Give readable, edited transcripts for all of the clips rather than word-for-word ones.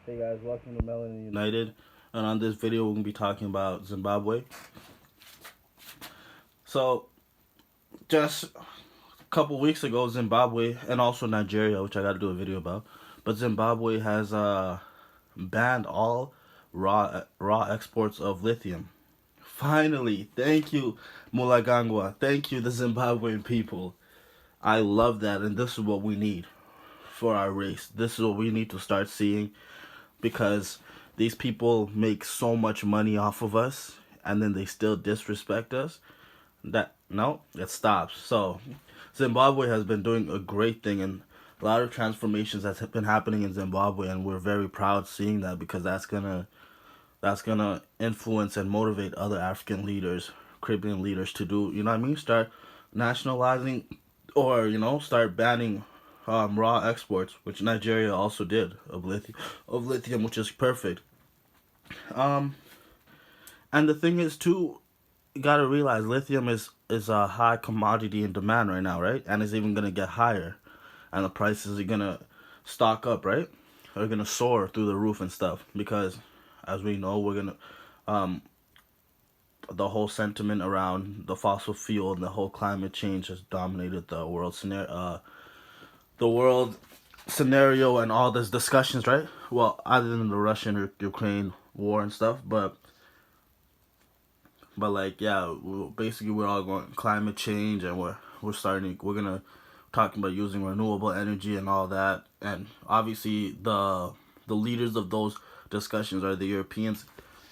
Hey guys, welcome to Melanin United. And on this video, we're going to be talking about Zimbabwe. So, just a couple weeks ago, Zimbabwe and also Nigeria, which I got to do a video about, but Zimbabwe has banned all raw exports of lithium. Finally, thank you, Mulagangwa. Thank you, the Zimbabwean people. I love that, and this is what we need for our race. This is what we need to start seeing because these people make so much money off of us and then they still disrespect us. That no, it stops. So Zimbabwe has been doing a great thing, and a lot of transformations that's been happening in Zimbabwe, and we're very proud seeing that because that's gonna influence and motivate other African leaders, Caribbean leaders to do, you know what I mean, start nationalizing or start banning raw exports, which Nigeria also did of lithium, which is perfect. Um, and the thing is too, you gotta realize lithium is a high commodity in demand right now, right? And it's even gonna get higher, and the prices are gonna stock up, right? They're gonna soar through the roof and stuff because, as we know, we're gonna um the whole sentiment around the fossil fuel and the whole climate change has dominated the world scenario and all these discussions, right? Well, other than the Russian or Ukraine war and stuff, but like yeah, basically we're all going climate change, and we're gonna talking about using renewable energy and all that, and obviously the leaders of those discussions are the Europeans.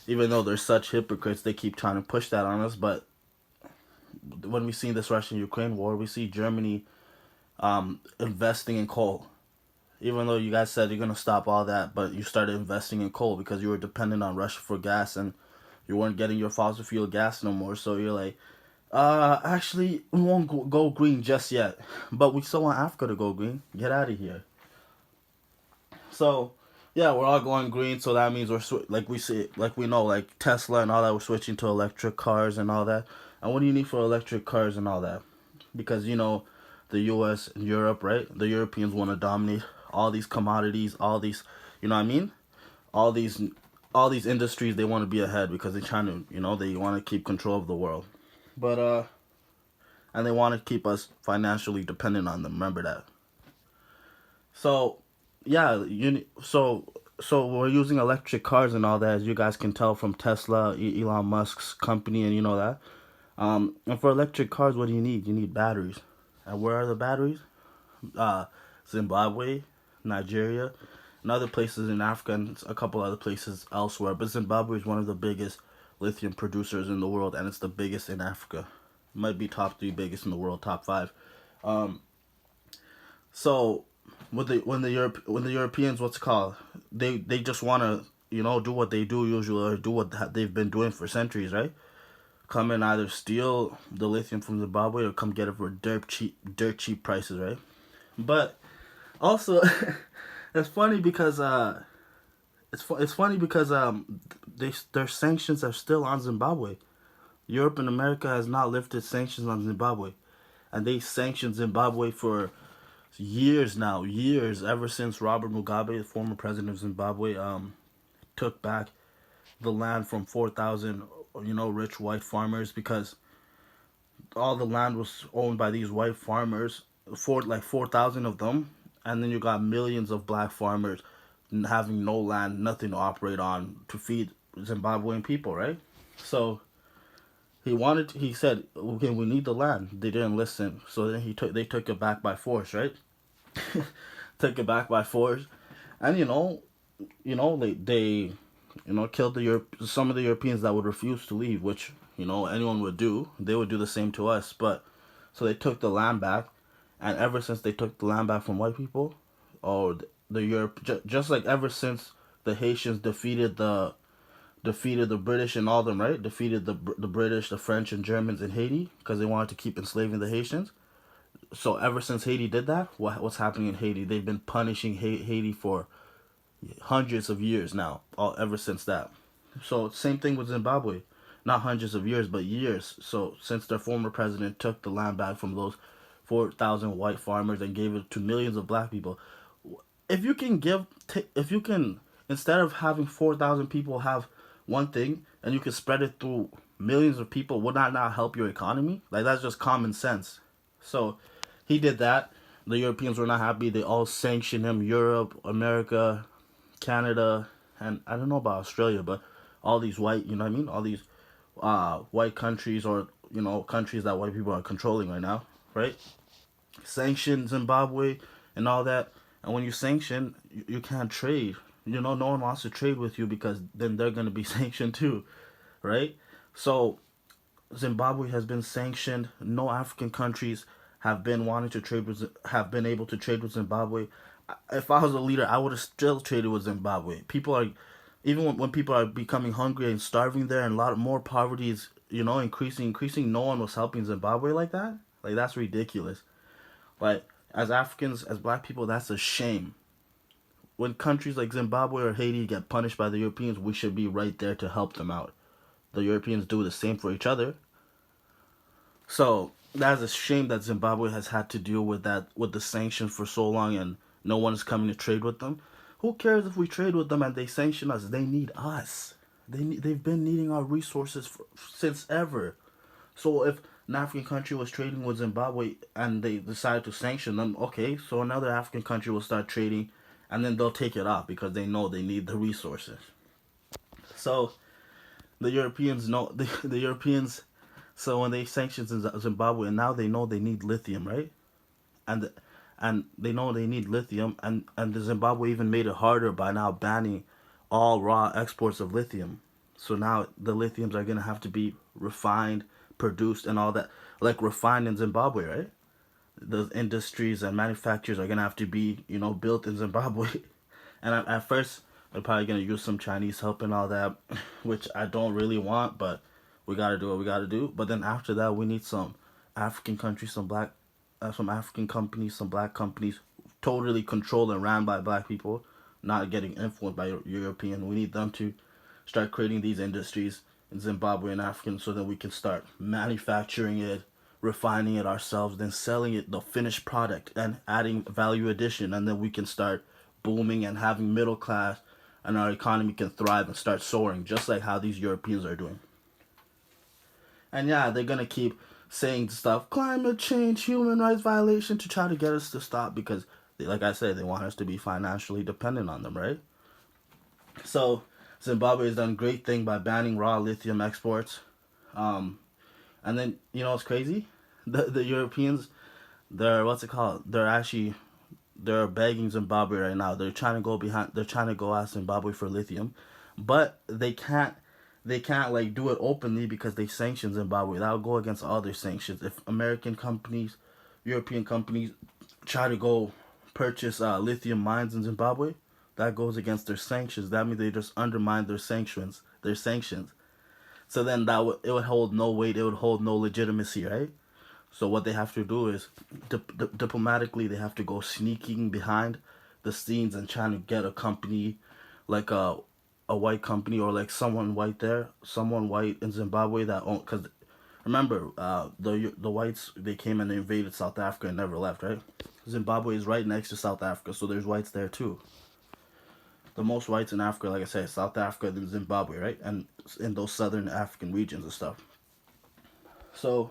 Even though they're such hypocrites, they keep trying to push that on us. But when we see this Russian Ukraine war, we see Germany investing in coal. Even though you guys said you're gonna stop all that, but you started investing in coal because you were dependent on Russia for gas, and you weren't getting your fossil fuel gas no more. So you're like, actually, we won't go green just yet, but we still want Africa to go green. Get out of here. So, yeah, we're all going green. So that means like we see, like we know, like Tesla and all that. We're switching to electric cars and all that. And what do you need for electric cars and all that? Because the U.S. and Europe, right? The Europeans want to dominate all these commodities, all these, you know what I mean? All these, all these industries. They want to be ahead because they're trying to, they want to keep control of the world. But and they want to keep us financially dependent on them. Remember that. So, yeah, so we're using electric cars and all that, as you guys can tell from Tesla, Elon Musk's company, and you know that. And for electric cars, what do you need? You need batteries. And where are the batteries? Uh, Zimbabwe, Nigeria, and other places in Africa, and a couple other places elsewhere. But Zimbabwe is one of the biggest lithium producers in the world, and it's the biggest in Africa. It might be top three biggest in the world, top five. Um, so when the Europeans, what's it called, they just want to do what they do usually, or do what they've been doing for centuries, right? Come and either steal the lithium from Zimbabwe or come get it for dirt cheap prices, right? But also, it's funny because it's funny because their sanctions are still on Zimbabwe. Europe and America has not lifted sanctions on Zimbabwe, and they sanctioned Zimbabwe for years now, years ever since Robert Mugabe, the former president of Zimbabwe, took back the land from 4,000 rich white farmers, because all the land was owned by these white farmers, 4,000 of them, and then you got millions of black farmers having no land, nothing to operate on to feed Zimbabwean people, right? So he said, okay, we need the land. They didn't listen, so then they took it back by force, right? Took it back by force, and they killed some of the Europeans that would refuse to leave, which anyone would do. They would do the same to us, but so they took the land back, and ever since they took the land back from white people, or the Europe, just like ever since the Haitians defeated the British and all them, right? Defeated the British, the French, and Germans in Haiti because they wanted to keep enslaving the Haitians. So ever since Haiti did that, what's happening in Haiti? They've been punishing Haiti for hundreds of years now, all ever since that. So same thing with Zimbabwe, not hundreds of years, but years. So since their former president took the land back from those 4,000 white farmers and gave it to millions of black people, if you can Instead of having 4,000 people have one thing and you can spread it through millions of people, would that not help your economy? Like, that's just common sense. So he did that. The Europeans were not happy. They all sanctioned him. Europe, America, Canada, and I don't know about Australia, but all these white, you know what I mean? All these white countries, or, countries that white people are controlling right now, right? Sanction Zimbabwe and all that. And when you sanction, you can't trade. No one wants to trade with you because then they're going to be sanctioned too, right? So Zimbabwe has been sanctioned. No African countries have been able to trade with Zimbabwe. If I was a leader, I would have still traded with Zimbabwe. People are, even when people are becoming hungry and starving there, and a lot of more poverty is, increasing. No one was helping Zimbabwe like that. Like, that's ridiculous. Like, as Africans, as black people, that's a shame. When countries like Zimbabwe or Haiti get punished by the Europeans, we should be right there to help them out. The Europeans do the same for each other. So that's a shame that Zimbabwe has had to deal with that, with the sanctions for so long, and no one is coming to trade with them. Who cares if we trade with them and they sanction us? They need us. They've been needing our resources since ever. So if an African country was trading with Zimbabwe and they decided to sanction them, okay, so another African country will start trading, and then they'll take it off because they know they need the resources. So the Europeans know the Europeans. So when they sanctioned Zimbabwe, and now they know they need lithium, right? And they know they need lithium, and the Zimbabwe even made it harder by now banning all raw exports of lithium. So now the lithiums are gonna have to be refined, produced, and all that, like refined in Zimbabwe, right? The industries and manufacturers are gonna have to be, built in Zimbabwe. And at first, they're probably gonna use some Chinese help and all that, which I don't really want, but we gotta do what we gotta do. But then after that, we need some African countries, some African companies, some black companies, totally controlled and ran by black people, not getting influenced by European. We need them to start creating these industries in Zimbabwe and African, so that we can start manufacturing it, refining it ourselves, then selling it, the finished product, and adding value addition, and then we can start booming and having middle class, and our economy can thrive and start soaring, just like how these Europeans are doing. And yeah, they're gonna keep saying stuff, climate change, human rights violation, to try to get us to stop, because, like I said, they want us to be financially dependent on them, right? So Zimbabwe has done a great thing by banning raw lithium exports. Um, and then, it's crazy? The Europeans, they're, what's it called? They're begging Zimbabwe right now. They're trying to go ask Zimbabwe for lithium, but they can't like do it openly because they sanction Zimbabwe. That would go against all their sanctions. If American companies, European companies try to go purchase lithium mines in Zimbabwe, that goes against their sanctions. That means they just undermine their sanctions. So then it would hold no weight. It would hold no legitimacy, right? So what they have to do is, diplomatically, they have to go sneaking behind the scenes and trying to get a company, like a white company, or like someone white in Zimbabwe that own. Because remember, the whites, they came and they invaded South Africa and never left, right? Zimbabwe is right next to South Africa, so there's whites there too. The most whites in Africa, like I said, South Africa, then Zimbabwe, right? And in those southern African regions and stuff. So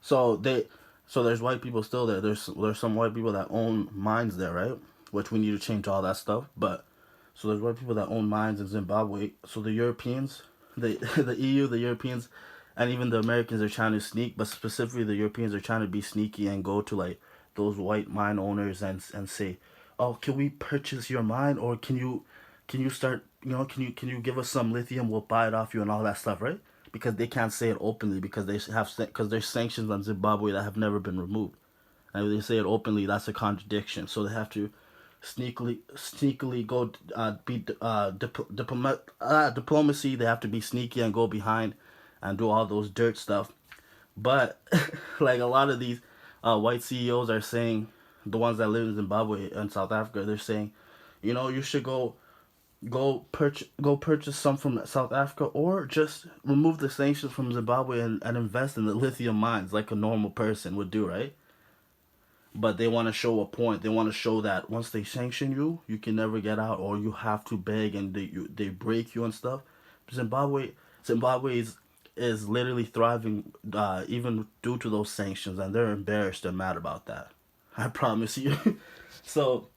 So they, so there's white people still there. There's some white people that own mines there, right? Which we need to change all that stuff. But so there's white people that own mines in Zimbabwe. So the Europeans, the EU, the Europeans, and even the Americans are trying to sneak. But specifically, the Europeans are trying to be sneaky and go to like those white mine owners and say, "Oh, can we purchase your mine, or can you start? Can you give us some lithium? We'll buy it off you and all that stuff, right?" Because they can't say it openly because there's sanctions on Zimbabwe that have never been removed, and if they say it openly, that's a contradiction. So they have to sneakily go be diplomacy. They have to be sneaky and go behind and do all those dirt stuff. But like a lot of these white CEOs are saying, the ones that live in Zimbabwe and South Africa, they're saying, you should go purchase some from South Africa, or just remove the sanctions from Zimbabwe and invest in the lithium mines like a normal person would do, right? but they want to show a point. They want to show that once they sanction you, you can never get out, or you have to beg, and they break you and stuff. Zimbabwe is literally thriving, even due to those sanctions, and they're embarrassed and mad about that. I promise you. so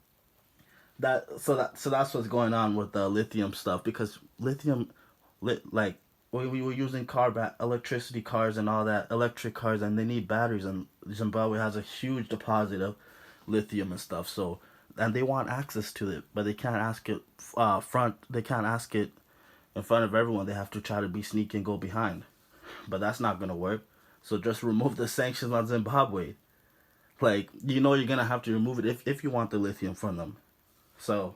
so that's what's going on with the lithium stuff, because lithium, like we were using electricity cars and all that, electric cars, and they need batteries, and Zimbabwe has a huge deposit of lithium and stuff. So, and they want access to it, but they can't ask it they can't ask it in front of everyone. They have to try to be sneaky and go behind, but that's not gonna work. So just remove the sanctions on Zimbabwe. Like, you're gonna have to remove it if you want the lithium from them. So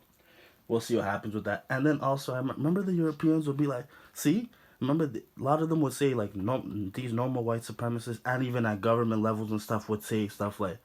we'll see what happens with that. And then also, I remember the Europeans would be like, see, remember a lot of them would say, like, no, these normal white supremacists, and even at government levels and stuff, would say stuff like,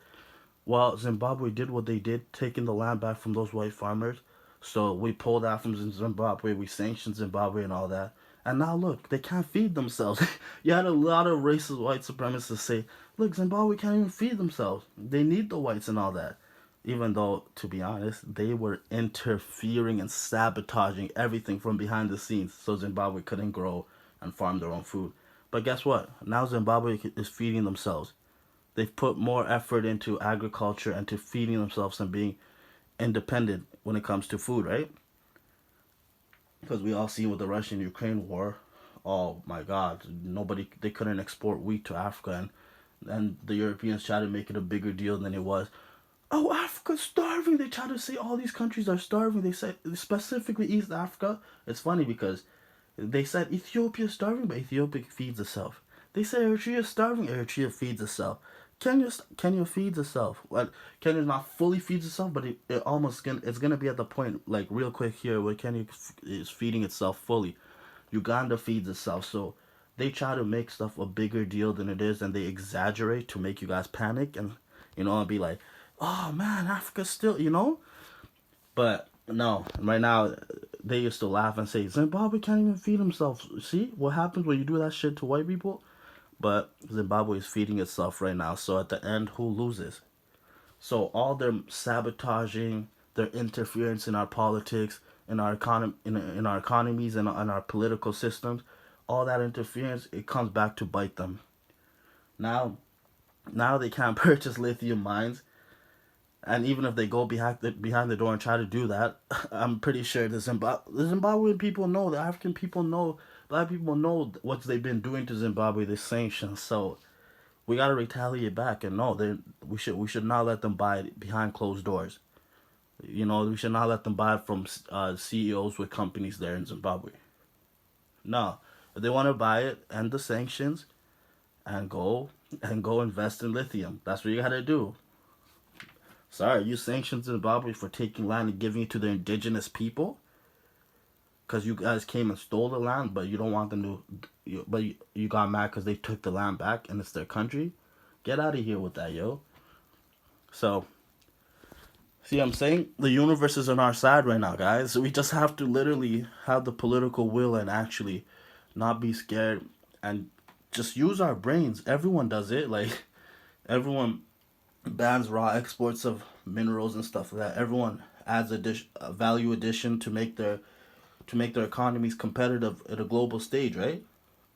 well, Zimbabwe did what they did, taking the land back from those white farmers. So we pulled out from Zimbabwe, we sanctioned Zimbabwe and all that. And now look, they can't feed themselves. You had a lot of racist white supremacists say, look, Zimbabwe can't even feed themselves. They need the whites and all that. Even though, to be honest, they were interfering and sabotaging everything from behind the scenes so Zimbabwe couldn't grow and farm their own food. But guess what? Now Zimbabwe is feeding themselves. They've put more effort into agriculture and to feeding themselves and being independent when it comes to food, right? Because we all see with the Russian-Ukraine war, oh my God, they couldn't export wheat to Africa, and the Europeans tried to make it a bigger deal than it was. Oh, Africa's starving. They try to say all these countries are starving. They said specifically East Africa. It's funny because they said Ethiopia's starving, but Ethiopia feeds itself. They say Eritrea's starving. Eritrea feeds itself. Kenya feeds itself. Well, Kenya not fully feeds itself, but it almost it's gonna be at the point, like, real quick here, where Kenya is feeding itself fully. Uganda feeds itself. So they try to make stuff a bigger deal than it is, and they exaggerate to make you guys panic, and and be like, oh man, Africa's still. But no, right now they used to laugh and say Zimbabwe can't even feed themselves. See what happens when you do that shit to white people? But Zimbabwe is feeding itself right now. So at the end, who loses? So all their sabotaging, their interference in our politics, in our in our economies, and in our political systems, all that interference, it comes back to bite them. Now, now they can't purchase lithium mines, and even if they go behind the door and try to do that, I'm pretty sure the Zimbabwean people know, the African people know, black people know what they've been doing to Zimbabwe, the sanctions. So we gotta retaliate back, and no, we should not let them buy it behind closed doors. We should not let them buy it from CEOs with companies there in Zimbabwe. No, if they want to buy it, end the sanctions, and go invest in lithium. That's what you gotta do. Sorry, you sanctioned Zimbabwe for taking land and giving it to the indigenous people because you guys came and stole the land, but you don't want them to. But you got mad because they took the land back and it's their country. Get out of here with that, yo. So, see what I'm saying? The universe is on our side right now, guys. We just have to literally have the political will and actually not be scared and just use our brains. Everyone does it. Like, everyone bans raw exports of minerals and stuff like that. Everyone adds a value addition to make their economies competitive at a global stage, right?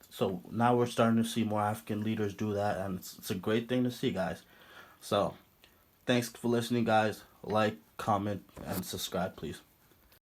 So now we're starting to see more African leaders do that, and it's a great thing to see, guys. So thanks for listening, guys. Like, comment, and subscribe, please.